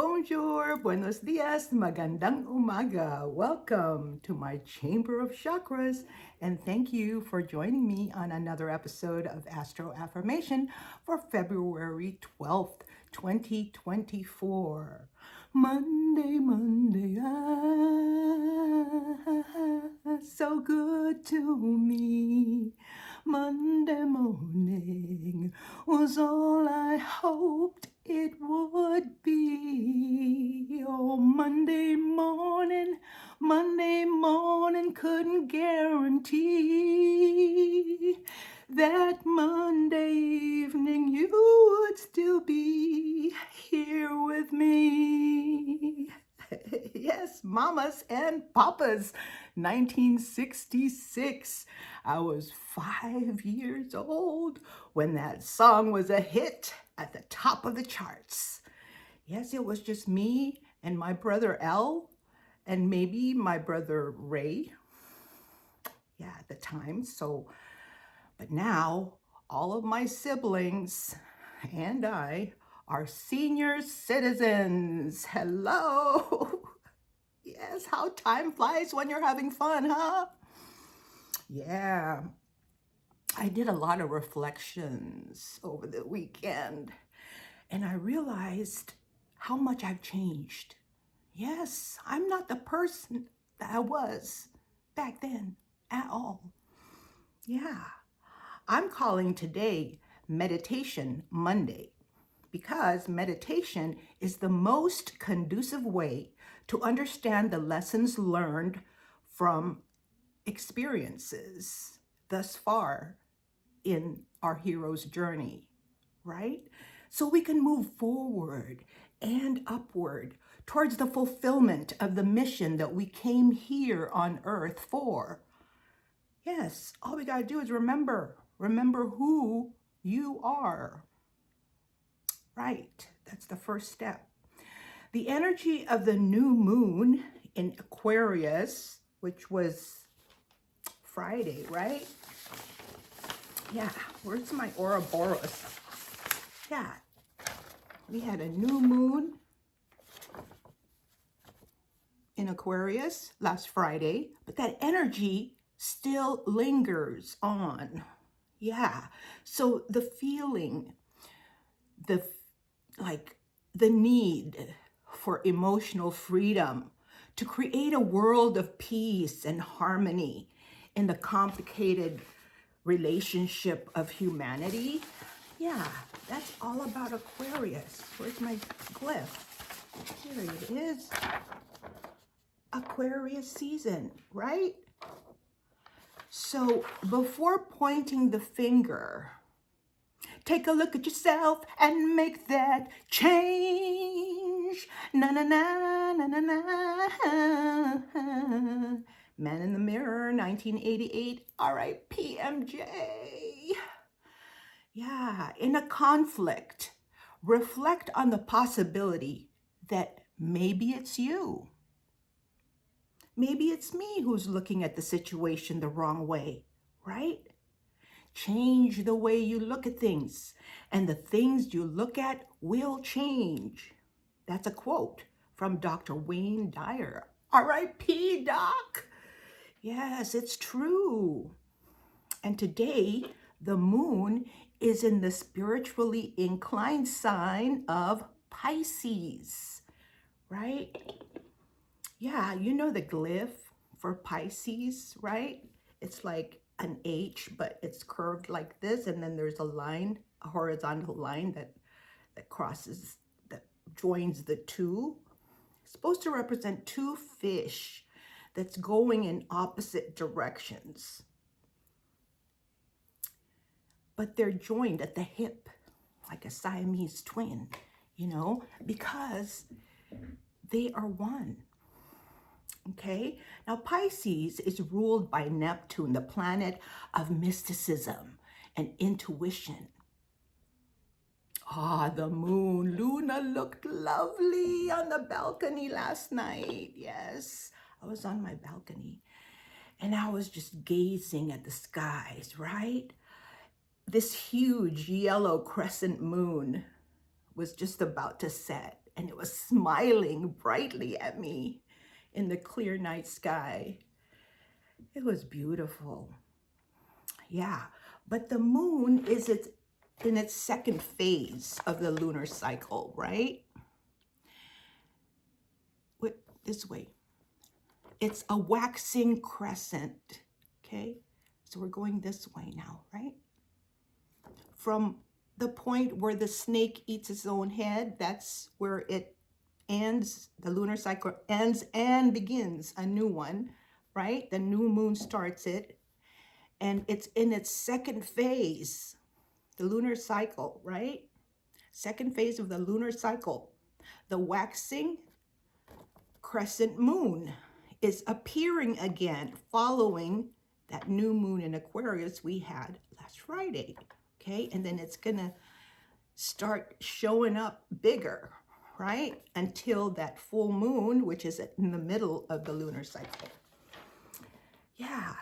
Bonjour, buenos dias, magandang umaga. Welcome to my Chamber of Chakras, and thank you for joining me on another episode of Astro Affirmation for February 12th, 2024. Monday, Monday, so good to me. Monday morning was all I hoped it would be. Oh, Monday morning couldn't guarantee that Monday evening you would still be here with me. Yes, mamas and papas, 1966. I was 5 years old when that song was a hit at the top of the charts. Yes, it was just me and my brother L, and maybe my brother Ray. Yeah, at the time. But now all of my siblings and I are senior citizens. Hello. Yes, how time flies when you're having fun, huh? Yeah, I did a lot of reflections over the weekend, and I realized how much I've changed. Yes, I'm not the person that I was back then at all. Yeah, I'm calling today Meditation Monday because meditation is the most conducive way to understand the lessons learned from experiences thus far in our hero's journey, right? So we can move forward and upward towards the fulfillment of the mission that we came here on earth for. Yes, all we got to do is remember who you are. Right, that's the first step. The energy of the new moon in Aquarius, which was Friday, right? Yeah, where's my Ouroboros? Yeah, we had a new moon in Aquarius last Friday, but that energy still lingers on. Yeah, so the feeling, the the need for emotional freedom to create a world of peace and harmony in the complicated relationship of humanity. Yeah, that's all about Aquarius. Where's my glyph? Here it is. Aquarius season, right? So before pointing the finger, take a look at yourself and make that change. Na na na na na na. Man in the Mirror, 1988. R.I.P. MJ. Yeah, in a conflict, reflect on the possibility that maybe it's you. Maybe it's me who's looking at the situation the wrong way, right? Change the way you look at things, and the things you look at will change. That's a quote from Dr. Wayne Dyer. R.I.P. Doc. Yes, it's true. And today, the moon is in the spiritually inclined sign of Pisces, right? Yeah, you know the glyph for Pisces, right? It's like an H, but it's curved like this, and then there's a line, a horizontal line that crosses, that joins the two. It's supposed to represent two fish that's going in opposite directions, but they're joined at the hip like a Siamese twin, because they are one. Okay, now Pisces is ruled by Neptune, the planet of mysticism and intuition. The moon, Luna looked lovely on the balcony last night. Yes, I was on my balcony and I was just gazing at the skies, right? This huge yellow crescent moon was just about to set, and it was smiling brightly at me in the clear night sky. It was beautiful. Yeah, but the moon is in its second phase of the lunar cycle, right? This way. It's a waxing crescent, okay? So we're going this way now, right? From the point where the snake eats its own head, that's where it ends, the lunar cycle ends and begins a new one, right? The new moon starts it, and it's in its second phase, the lunar cycle, right? Second phase of the lunar cycle. The waxing crescent moon is appearing again following that new moon in Aquarius we had last Friday, okay? And then it's gonna start showing up bigger, right? Until that full moon, which is in the middle of the lunar cycle. Yeah.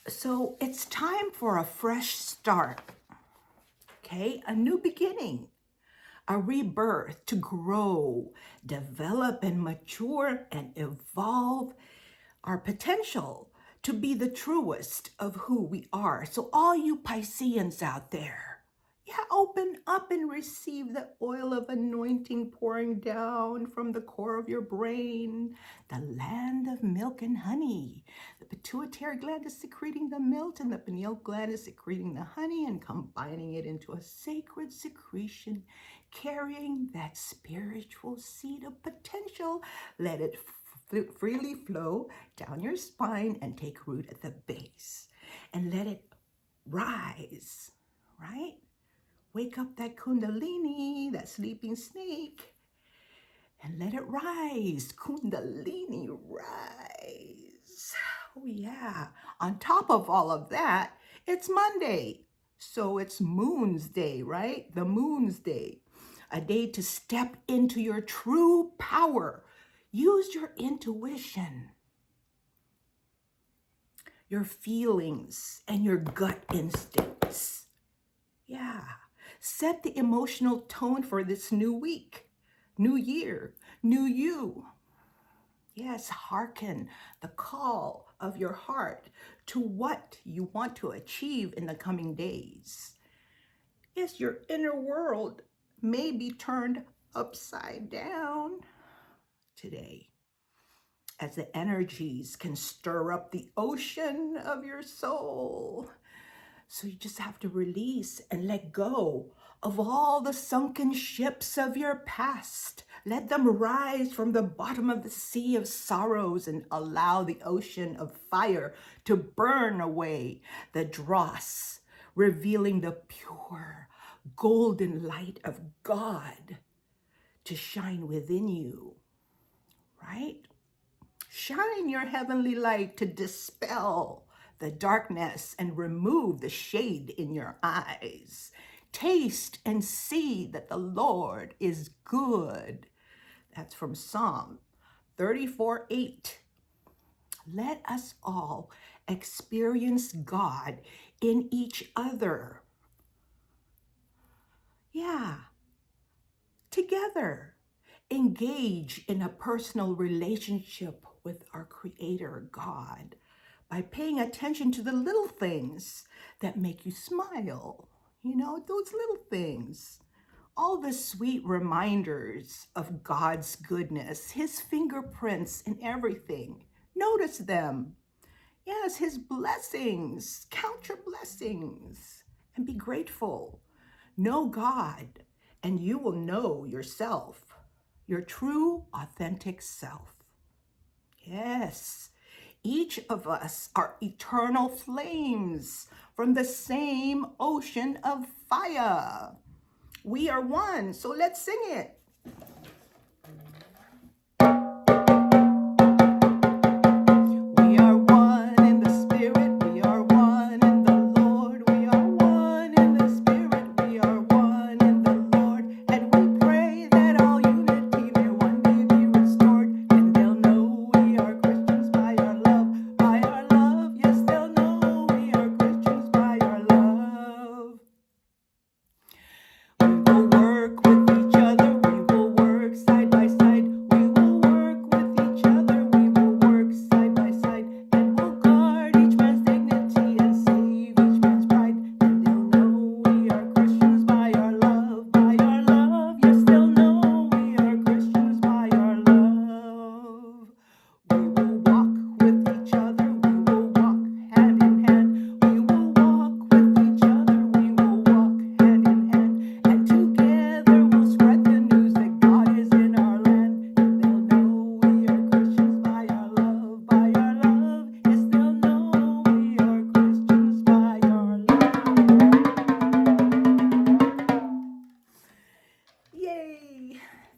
So it's time for a fresh start, okay? A new beginning, a rebirth to grow, develop, and mature and evolve our potential to be the truest of who we are. So all you Pisceans out there, yeah, open up and receive the oil of anointing pouring down from the core of your brain, the land of milk and honey. The pituitary gland is secreting the milk, and the pineal gland is secreting the honey and combining it into a sacred secretion, carrying that spiritual seed of potential. Let it freely flow down your spine and take root at the base. And let it rise, right? Wake up that kundalini, that sleeping snake, and let it rise. Kundalini, rise. Oh yeah. On top of all of that, it's Monday. So it's Moon's Day, right? The Moon's Day. A day to step into your true power. Use your intuition, your feelings, and your gut instincts. Yeah. Set the emotional tone for this new week, new year, new you. Yes, hearken the call of your heart to what you want to achieve in the coming days. Yes, your inner world may be turned upside down today, as the energies can stir up the ocean of your soul. So you just have to release and let go of all the sunken ships of your past. Let them rise from the bottom of the sea of sorrows and allow the ocean of fire to burn away the dross, revealing the pure golden light of God to shine within you, right? Shine your heavenly light to dispel the darkness and remove the shade in your eyes. Taste and see that the Lord is good. That's from Psalm 34:8. Let us all experience God in each other. Yeah, together. Engage in a personal relationship with our Creator God by paying attention to the little things that make you smile. You know, those little things. All the sweet reminders of God's goodness, His fingerprints in everything. Notice them. Yes, His blessings. Count your blessings and be grateful. Know God, and you will know yourself. Your true, authentic self. Yes, each of us are eternal flames from the same ocean of fire. We are one, so let's sing it. We are one in the Spirit, we are one in the Lord. We are one in the Spirit, we are one in the Lord. And we pray that all unity may one day be restored. And they'll know we are Christians by our love, by our love. Yes, they'll know we are Christians by our love. We will work with each other, we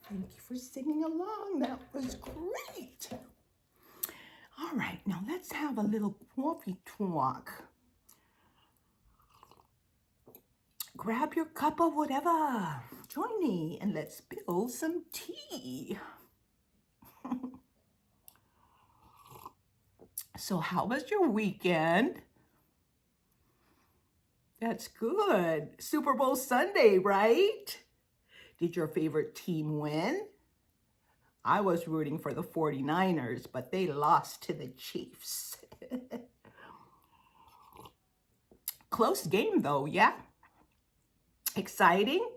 Thank you for singing along. That was great. All right, now let's have a little coffee talk. Grab your cup of whatever. Join me and let's spill some tea. So how was your weekend? That's good. Super Bowl Sunday, right? Did your favorite team win? I was rooting for the 49ers, but they lost to the Chiefs. Close game though, yeah? Exciting?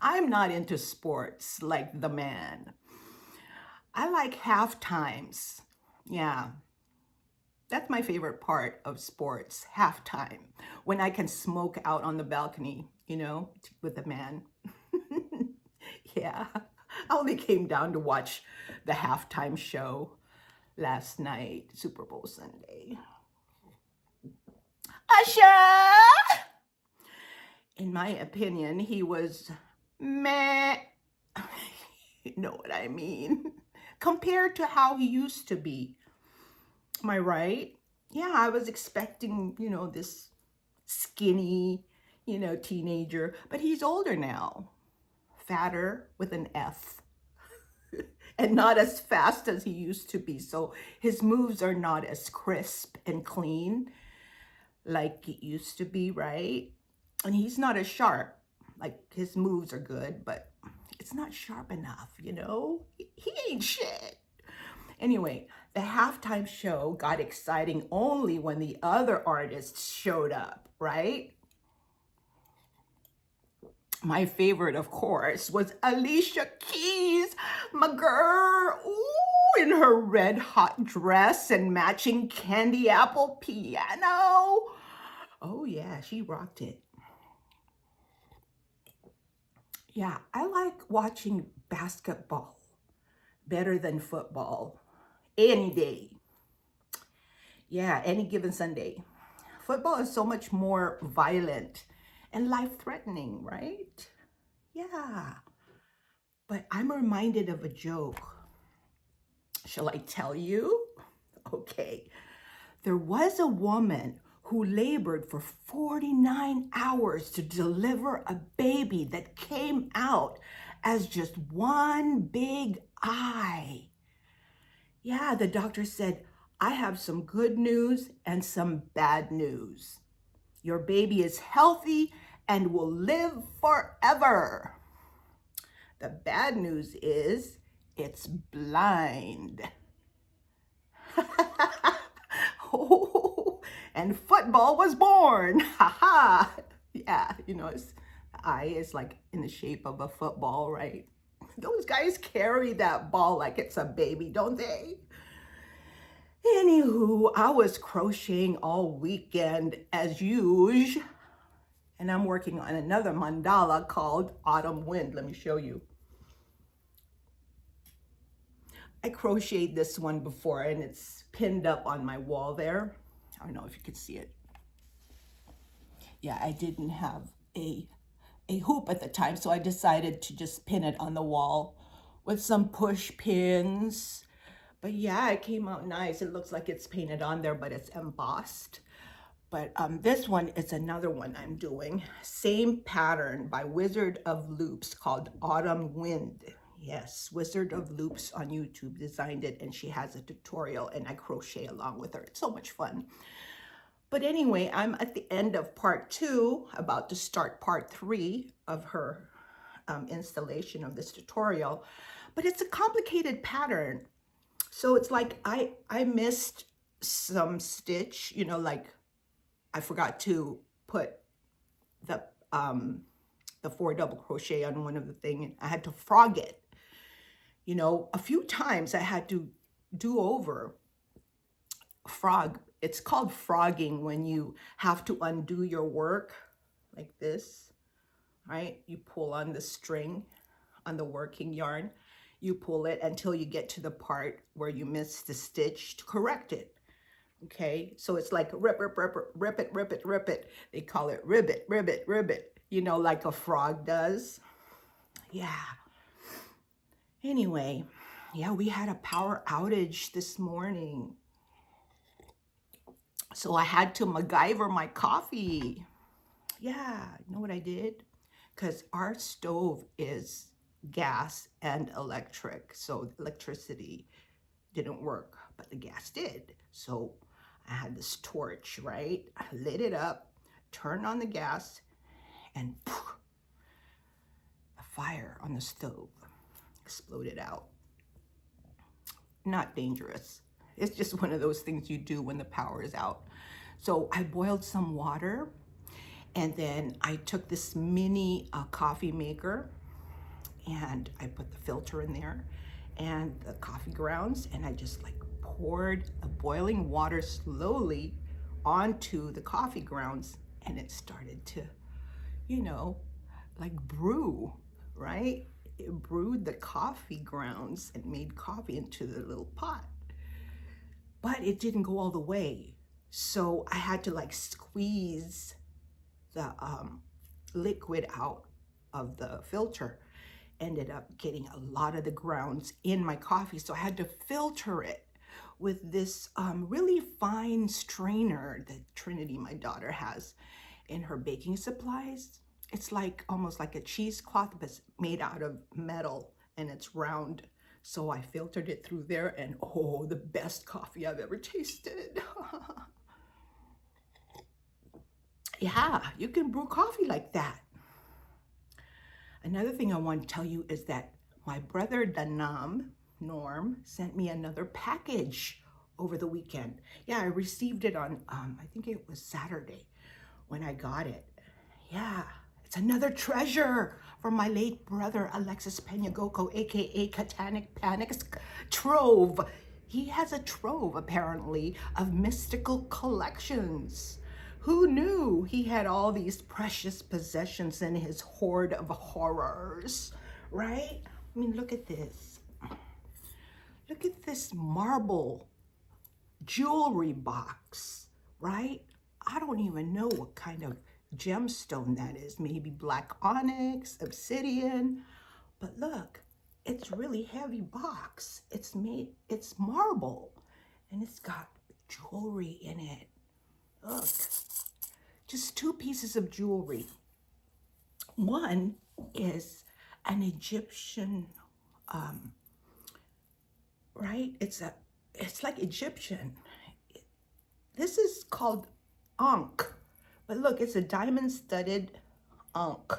I'm not into sports like the man. I like half times. Yeah, that's my favorite part of sports, halftime. When I can smoke out on the balcony, with the man. Yeah, I only came down to watch the halftime show last night, Super Bowl Sunday. Usher! In my opinion, he was meh. You know what I mean? Compared to how he used to be. Am I right? Yeah, I was expecting, this skinny, teenager, but he's older now. Fatter with an F. And not as fast as he used to be. So his moves are not as crisp and clean like it used to be, right? And he's not as sharp. Like his moves are good, but it's not sharp enough, He ain't shit. Anyway, the halftime show got exciting only when the other artists showed up, right? My favorite, of course, was Alicia Keys, my girl, ooh, in her red hot dress and matching candy apple piano. Oh yeah, she rocked it. Yeah, I like watching basketball better than football any day. Yeah, any given Sunday. Football is so much more violent and life-threatening, right? Yeah. But I'm reminded of a joke. Shall I tell you? Okay. There was a woman who labored for 49 hours to deliver a baby that came out as just one big eye. Yeah, the doctor said, I have some good news and some bad news. Your baby is healthy and will live forever. The bad news is it's blind. Oh, and football was born. Ha ha. Yeah, its eye is like in the shape of a football, right? Those guys carry that ball like it's a baby, don't they? Anywho, I was crocheting all weekend as usual. And I'm working on another mandala called Autumn Wind. Let me show you. I crocheted this one before and it's pinned up on my wall there. I don't know if you can see it. Yeah, I didn't have a hoop at the time, so I decided to just pin it on the wall with some push pins. But yeah, it came out nice. It looks like it's painted on there, but it's embossed. But this one is another one I'm doing. Same pattern by Wizard of Loops called Autumn Wind. Yes, Wizard of Loops on YouTube designed it, and she has a tutorial, and I crochet along with her. It's so much fun. But anyway, I'm at the end of part 2, about to start part 3 of her installation of this tutorial. But it's a complicated pattern. So it's like I missed some stitch, like I forgot to put the 4 double crochet on one of the thing. I had to frog it. A few times I had to do over frog. It's called frogging when you have to undo your work like this, right? You pull on the string on the working yarn. You pull it until you get to the part where you missed the stitch to correct it. Okay, so it's like rip, rip, rip, rip it, rip it, rip it. They call it ribbit, ribbit, ribbit, like a frog does. Yeah. Anyway, yeah, we had a power outage this morning. So I had to MacGyver my coffee. Yeah, you know what I did? Because our stove is gas and electric. So electricity didn't work, but the gas did. So I had this torch, right? I lit it up, turned on the gas, and poof, a fire on the stove exploded out. Not dangerous. It's just one of those things you do when the power is out. So I boiled some water, and then I took this mini coffee maker, and I put the filter in there and the coffee grounds, and I just like poured the boiling water slowly onto the coffee grounds, and it started to, you know, like brew, right? It brewed the coffee grounds and made coffee into the little pot. But it didn't go all the way. So I had to like squeeze the liquid out of the filter. Ended up getting a lot of the grounds in my coffee. So I had to filter it with this really fine strainer that Trinity, my daughter, has in her baking supplies. It's like almost like a cheesecloth, but it's made out of metal and it's round. So I filtered it through there, and oh, the best coffee I've ever tasted. Yeah, you can brew coffee like that. Another thing I want to tell you is that my brother Norm, sent me another package over the weekend. Yeah, I received it on, I think it was Saturday when I got it. Yeah, it's another treasure from my late brother, Alexis Peñagoko, AKA Catanic Panic's trove. He has a trove, apparently, of mystical collections. Who knew he had all these precious possessions in his hoard of horrors, right? I mean, look at this. Look at this marble jewelry box, right? I don't even know what kind of gemstone that is. Maybe black onyx, obsidian. But look, it's really heavy box. It's marble, and it's got jewelry in it. Look, just two pieces of jewelry. One is an Egyptian, right? It's like Egyptian. This is called ankh, but look, it's a diamond-studded ankh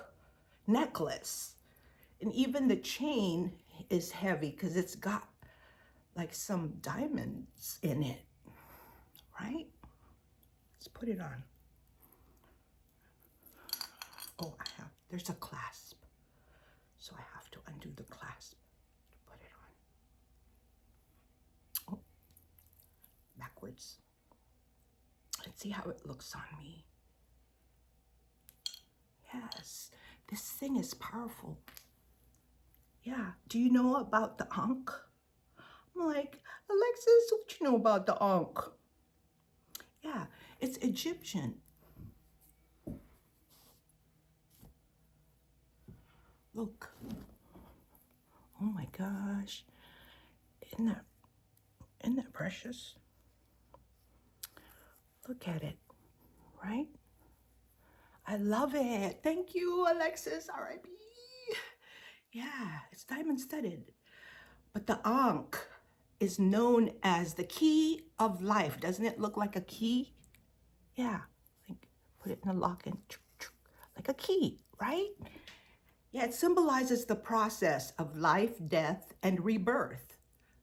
necklace, and even the chain is heavy because it's got like some diamonds in it, right? Let's put it on. Oh, there's a clasp, so I have to undo the clasp to put it on. Oh, backwards. Let's see how it looks on me. Yes, this thing is powerful. Yeah, do you know about the ankh? I'm like, Alexis, what you know about the ankh? Yeah, it's Egyptian. Look. Oh my gosh. Isn't that precious? Look at it, right? I love it. Thank you, Alexis, R.I.P. Yeah, it's diamond studded. But the ankh is known as the key of life. Doesn't it look like a key? Yeah, like put it in a lock and like a key, right? Yeah, it symbolizes the process of life, death, and rebirth.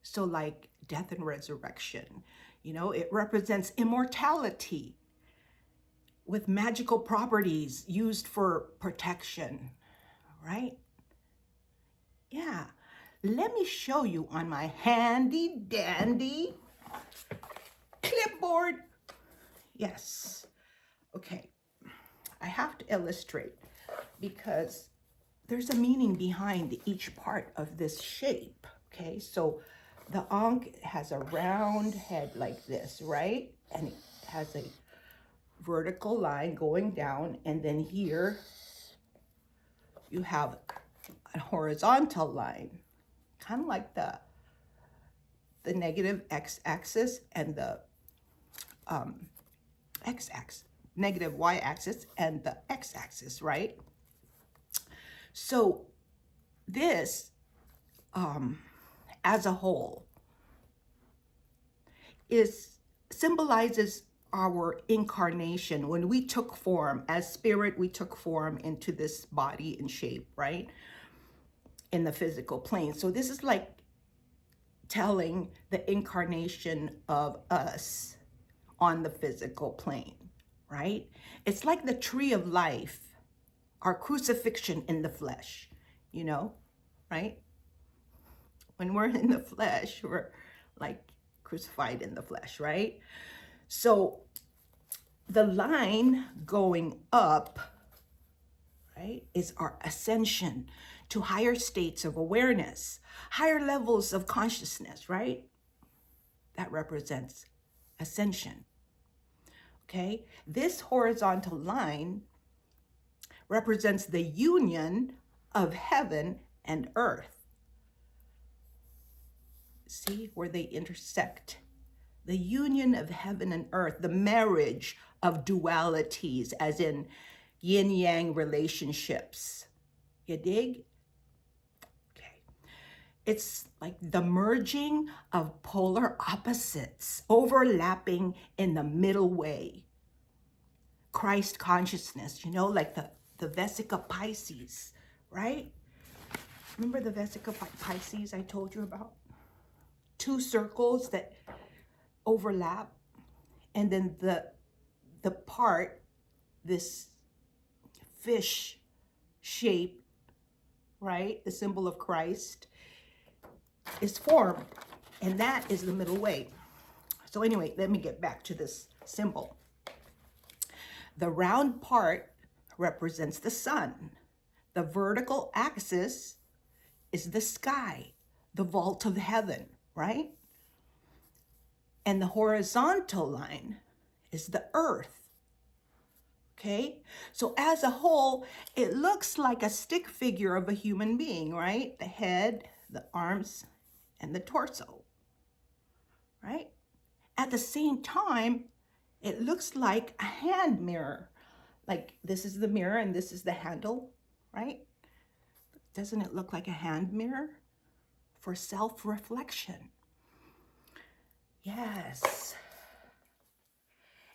So like death and resurrection, you know, it represents immortality with magical properties used for protection, right? Yeah, let me show you on my handy dandy clipboard. Yes, okay, I have to illustrate because there's a meaning behind each part of this shape, okay? So the ankh has a round head like this, right? And it has a vertical line going down, and then here you have a horizontal line kind of like the negative x-axis and the x-axis, negative y-axis and the x-axis, right? So this, as a whole, symbolizes our incarnation. When we took form as spirit, we took form into this body and shape, right? In the physical plane. So this is like telling the incarnation of us on the physical plane, right? It's like the tree of life, our crucifixion in the flesh, you know, right? When we're in the flesh, we're like crucified in the flesh, right? So the line going up, right, is our ascension to higher states of awareness, higher levels of consciousness, right? That represents ascension. Okay, this horizontal line represents the union of heaven and earth. See where they intersect? The union of heaven and earth, the marriage of dualities, as in yin-yang relationships. You dig? Okay. It's like the merging of polar opposites, overlapping in the middle way. Christ consciousness, you know, like the Vesica Pisces, right? Remember the Vesica Pisces I told you about? Two circles that overlap, and then the part, this fish shape, right? The symbol of Christ is formed, and that is the middle way. So anyway, let me get back to this symbol. The round part represents the sun. The vertical axis is the sky, the vault of heaven, right? And the horizontal line is the earth. Okay? So as a whole, it looks like a stick figure of a human being, right? The head, the arms, and the torso, right? At the same time, it looks like a hand mirror. Like this is the mirror and this is the handle, right? Doesn't it look like a hand mirror for self-reflection? Yes.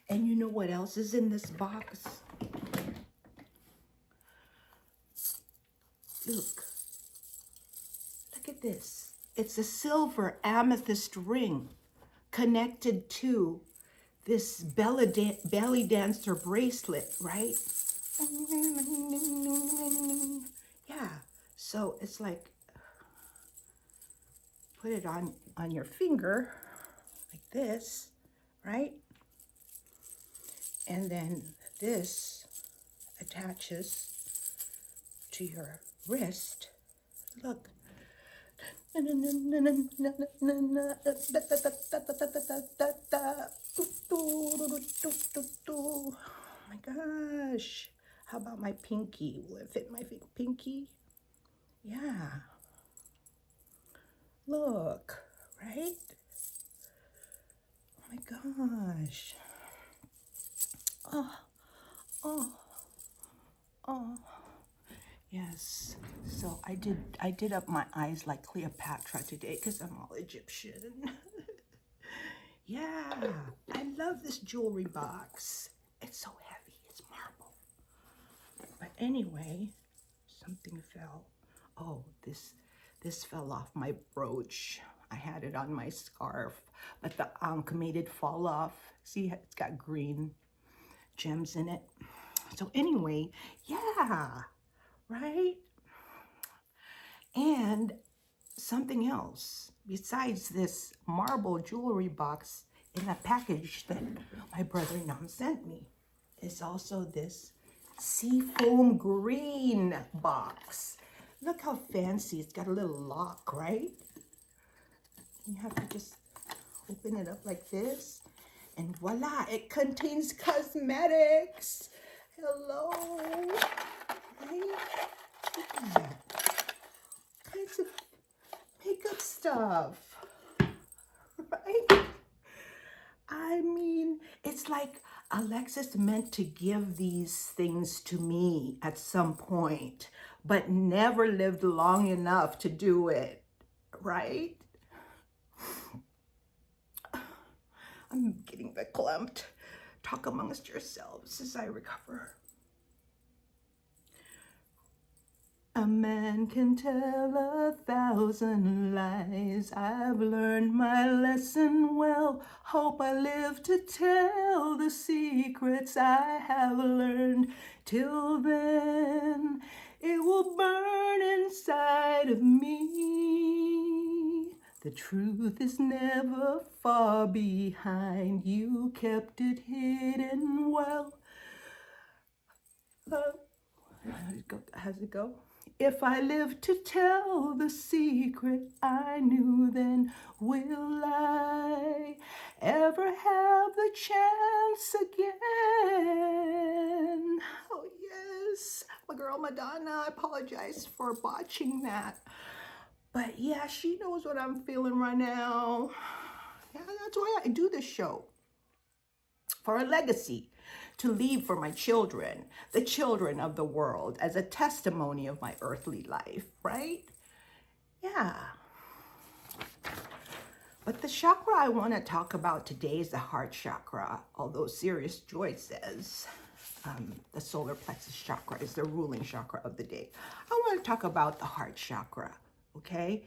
And you know what else is in this box? Look at this. It's a silver amethyst ring connected to this belly dancer bracelet, right? Yeah, so it's like, put it on your finger like this, right? And then this attaches to your wrist. Look. Oh my gosh. How about my pinky? Will it fit my pinky? Yeah. Look, right? Oh my gosh. Oh. Yes. So I did up my eyes like Cleopatra today because I'm all Egyptian. Yeah. I love this jewelry box. It's so heavy. It's marble. But anyway, something fell. Oh, this fell off my brooch. I had it on my scarf, but the ankh made it fall off. See, it's got green gems in it. So anyway, yeah, right? And something else, besides this marble jewelry box in a package that my brother-in-law sent me, is also this seafoam green box. Look how fancy. It's got a little lock, right? You have to just open it up like this, and voila, it contains cosmetics. Hello. Right? Look at that. Kinds of stuff, right? I mean, it's like Alexis meant to give these things to me at some point, but never lived long enough to do it, right? I'm getting verklempt. Talk amongst yourselves as I recover. A man can tell 1,000 lies. I've learned my lesson well. Hope I live to tell the secrets I have learned. Till then, it will burn inside of me. The truth is never far behind. You kept it hidden well. How's it go? If I live to tell the secret I knew, then will I ever have the chance again? Oh yes, my girl Madonna, I apologize for botching that. But yeah, she knows what I'm feeling right now. Yeah, that's why I do this show. For a legacy to leave for my children, the children of the world, as a testimony of my earthly life, right? Yeah. But the chakra I want to talk about today is the heart chakra, although Serious Joy says the solar plexus chakra is the ruling chakra of the day. I want to talk about the heart chakra, okay?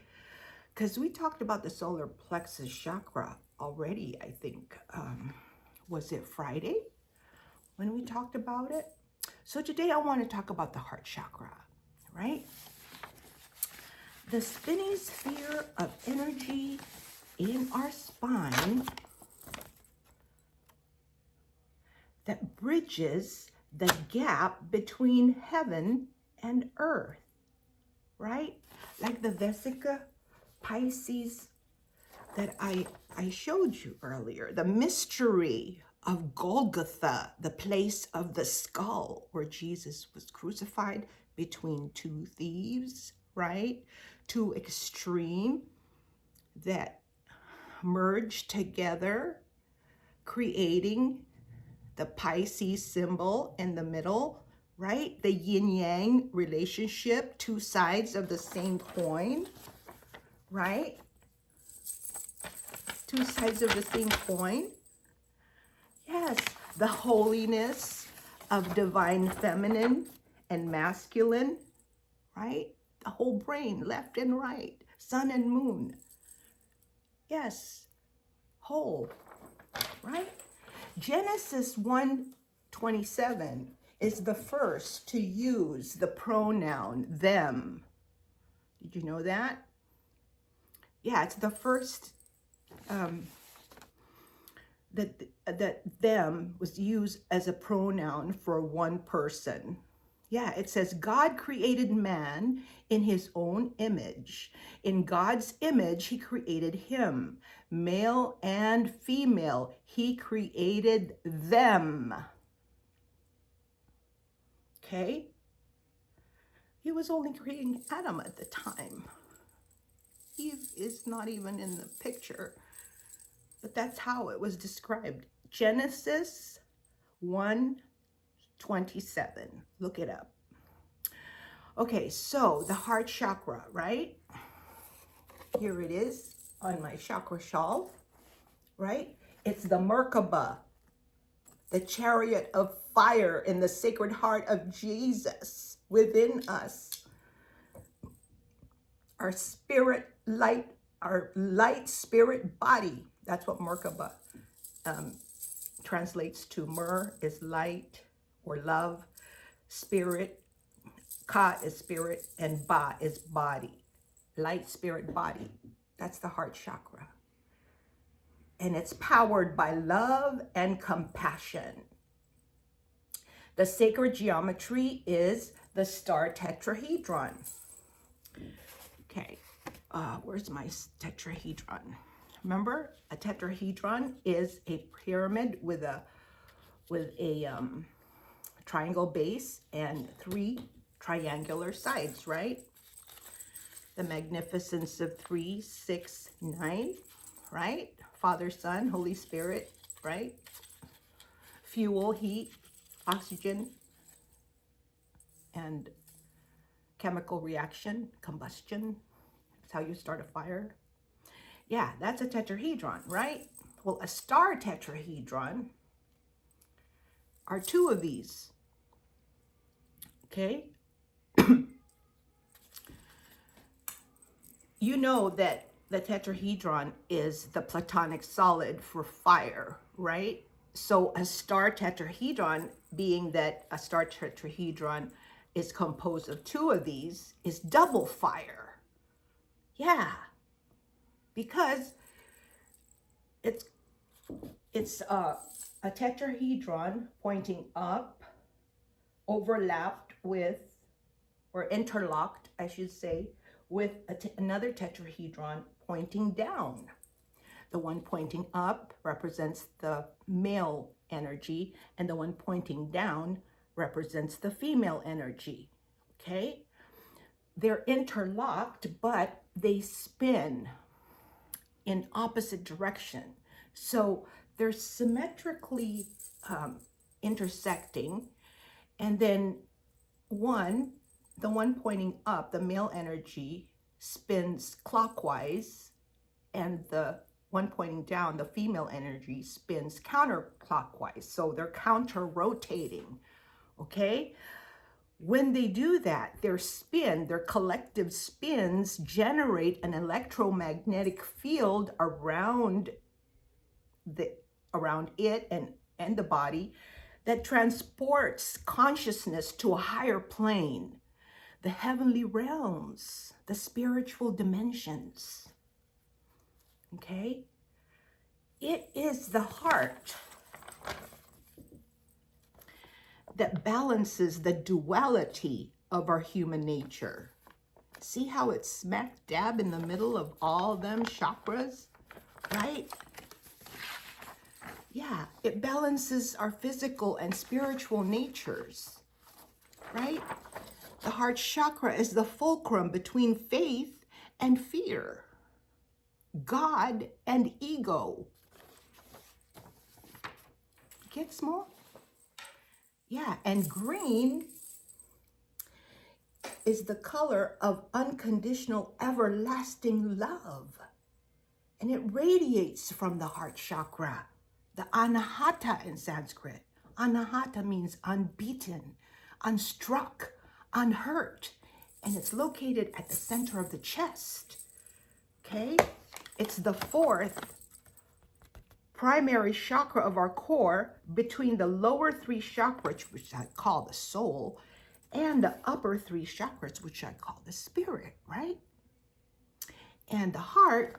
Because we talked about the solar plexus chakra already, I think. Was it Friday when we talked about it? So today I want to talk about the heart chakra, right? The spinning sphere of energy in our spine that bridges the gap between heaven and earth, right? Like the Vesica Pisces that I showed you earlier, the mystery of Golgotha, the place of the skull where Jesus was crucified between two thieves, right? Two extreme that merged together, creating the Pisces symbol in the middle, right? The yin-yang relationship, two sides of the same coin, right? Two sides of the same coin. Yes, the holiness of divine feminine and masculine, right? The whole brain, left and right, sun and moon. Yes, whole, right? Genesis 1:27 is the first to use the pronoun them. Did you know that? Yeah, it's the first that them was used as a pronoun for one person. Yeah, it says God created man in his own image. In God's image, he created him. Male and female, he created them. Okay? He was only creating Adam at the time. Eve is not even in the picture, but that's how it was described. Genesis 1:27. Look it up. Okay, so the heart chakra, right? Here it is on my chakra shawl, right? It's the Merkaba, the chariot of fire in the sacred heart of Jesus within us. Our spirit light, our light spirit body. That's what Merkaba translates to. Mer is light or love. Spirit, Ka is spirit, and Ba is body. Light spirit body. That's the heart chakra. And it's powered by love and compassion. The sacred geometry is the star tetrahedron. Okay, where's my tetrahedron? Remember, a tetrahedron is a pyramid with a triangle base and 3 triangular sides, right? the magnificence of 3, 6, 9, right? Father, Son, Holy Spirit, right? Fuel, heat, oxygen, and chemical reaction, combustion. That's how you start a fire. Yeah, that's a tetrahedron, right? Well, a star tetrahedron are 2 of these, okay? You know that the tetrahedron is the platonic solid for fire, right? So a star tetrahedron, being that a star tetrahedron is composed of 2 of these, is double fire. Yeah, because it's a tetrahedron pointing up, overlapped with, or interlocked, I should say, with another tetrahedron pointing down. The one pointing up represents the male energy, and the one pointing down represents the female energy, okay? They're interlocked, but they spin in opposite direction. So they're symmetrically intersecting, and then the one pointing up, the male energy, spins clockwise, and the one pointing down, the female energy, spins counterclockwise. So they're counter-rotating, okay? When they do that, their collective spins generate an electromagnetic field around it and the body that transports consciousness to a higher plane, the heavenly realms, the spiritual dimensions. Okay? It is the heart that balances the duality of our human nature. See how it's smack dab in the middle of all them chakras, right? Yeah, it balances our physical and spiritual natures, right? The heart chakra is the fulcrum between faith and fear, God and ego. Get small? Yeah, and green is the color of unconditional, everlasting love. And it radiates from the heart chakra, the anahata in Sanskrit. Anahata means unbeaten, unstuck, unhurt. And it's located at the center of the chest. Okay? It's the 4th primary chakra of our core, between the lower 3 chakras, which I call the soul, and the upper 3 chakras, which I call the spirit, right? And the heart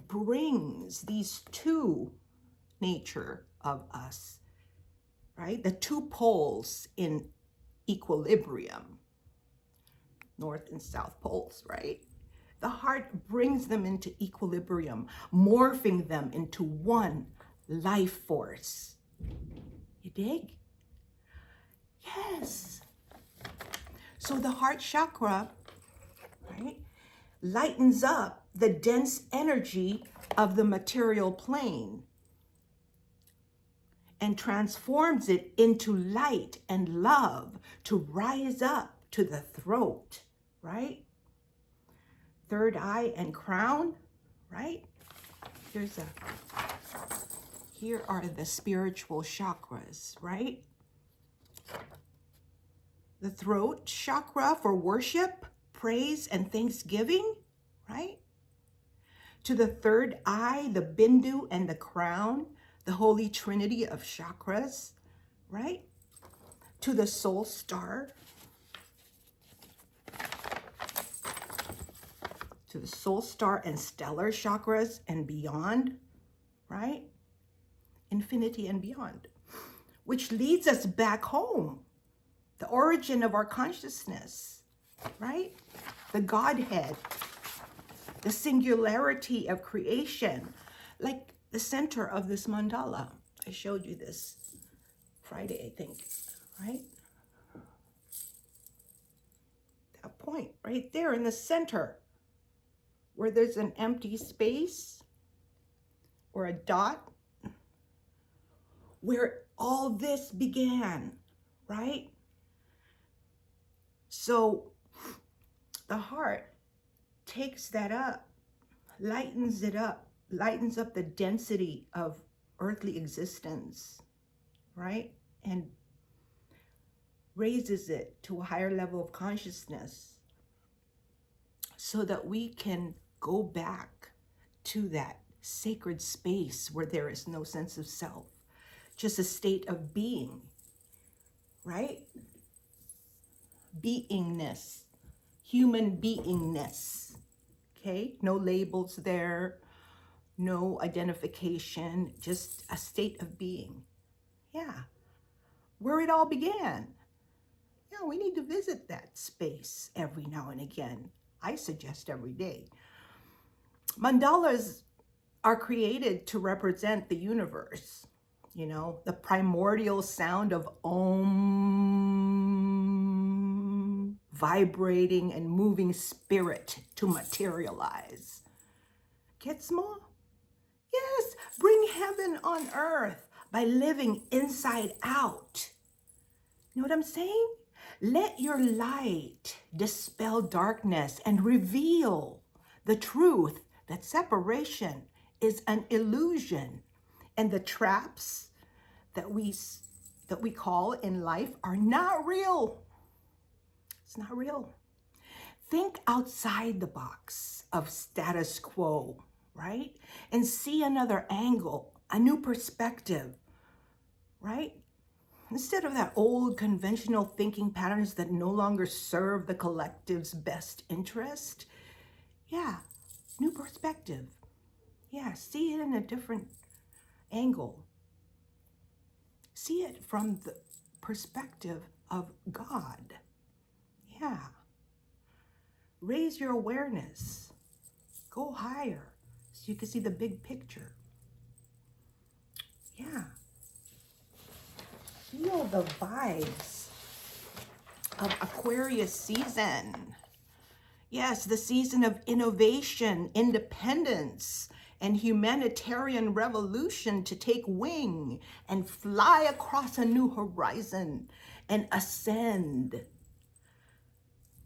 brings these 2 nature of us, right? The 2 poles in equilibrium, north and south poles, right? The heart brings them into equilibrium, morphing them into one life force. You dig? Yes. So the heart chakra, right, lightens up the dense energy of the material plane and transforms it into light and love to rise up to the throat, right? 3rd eye and crown, right? Here are the spiritual chakras, right? The throat chakra for worship, praise, and thanksgiving, right? To the 3rd eye, the bindu and the crown, the holy trinity of chakras, right? To the soul star, to the soul star and stellar chakras and beyond, right? Infinity and beyond, which leads us back home, the origin of our consciousness, right? The Godhead, the singularity of creation, like the center of this mandala. I showed you this Friday, I think, right? point right there in the center where there's an empty space or a dot where all this began, right? So the heart takes that up, lightens it up, lightens up the density of earthly existence, right? And raises it to a higher level of consciousness so that we can go back to that sacred space where there is no sense of self, just a state of being, right? Beingness, human beingness, okay? No labels there, no identification, just a state of being. Yeah, where it all began. Yeah, we need to visit that space every now and again. I suggest every day. Mandalas are created to represent the universe, you know, the primordial sound of Om, vibrating and moving spirit to materialize. Get small? Yes, bring heaven on earth by living inside out. You know what I'm saying? Let your light dispel darkness and reveal the truth that separation is an illusion, and the traps that we call in life are not real. It's not real. Think outside the box of status quo, right? And see another angle, a new perspective, right? Instead of that old conventional thinking patterns that no longer serve the collective's best interest. Yeah, new perspective. Yeah, see it in a different angle. See it from the perspective of God. Yeah. Raise your awareness. Go higher so you can see the big picture. Yeah. Feel the vibes of Aquarius season. Yes, the season of innovation, independence, and humanitarian revolution to take wing and fly across a new horizon and ascend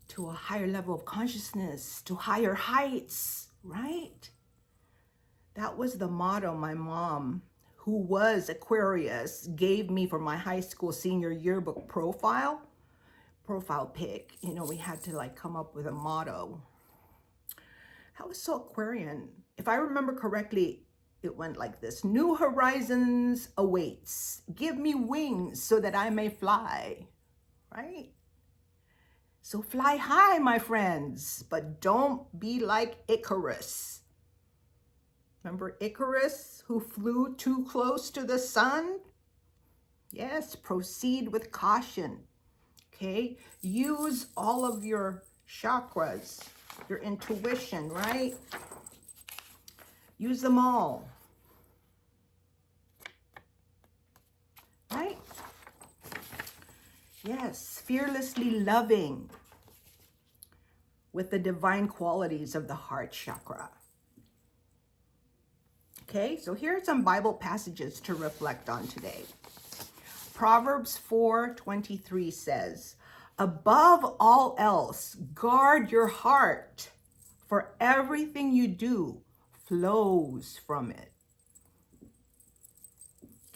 to a higher level of consciousness, to higher heights, right? That was the motto my mom, who was Aquarius, gave me for my high school senior yearbook profile pic. You know, we had to like come up with a motto. That was so Aquarian. If I remember correctly, it went like this: new horizons awaits. Give me wings so that I may fly, right? So fly high, my friends, but don't be like Icarus. Remember Icarus, who flew too close to the sun? Yes, proceed with caution, okay? Use all of your chakras, your intuition, right? Use them all, right? Yes, fearlessly loving with the divine qualities of the heart chakra. Okay, so here are some Bible passages to reflect on today. Proverbs 4:23 says, above all else, guard your heart, for everything you do flows from it.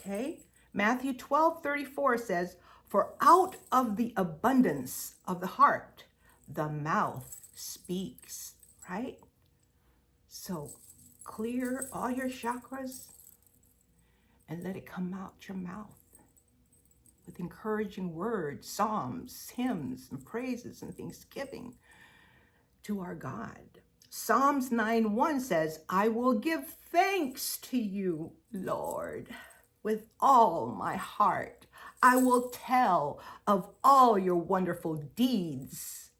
Okay, Matthew 12:34 says, for out of the abundance of the heart, the mouth speaks, right? So clear all your chakras and let it come out your mouth with encouraging words, psalms, hymns, and praises and thanksgiving to our God. Psalms 9:1 says, I will give thanks to you, Lord, with all my heart. I will tell of all your wonderful deeds.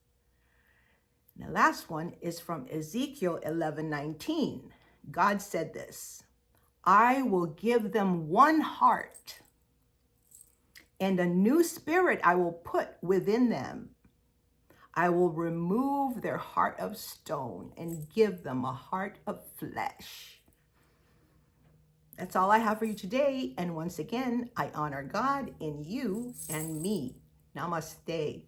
And the last one is from Ezekiel 11:19. God said this, I will give them one heart, and a new spirit I will put within them. I will remove their heart of stone and give them a heart of flesh. That's all I have for you today. And once again, I honor God in you and me. Namaste.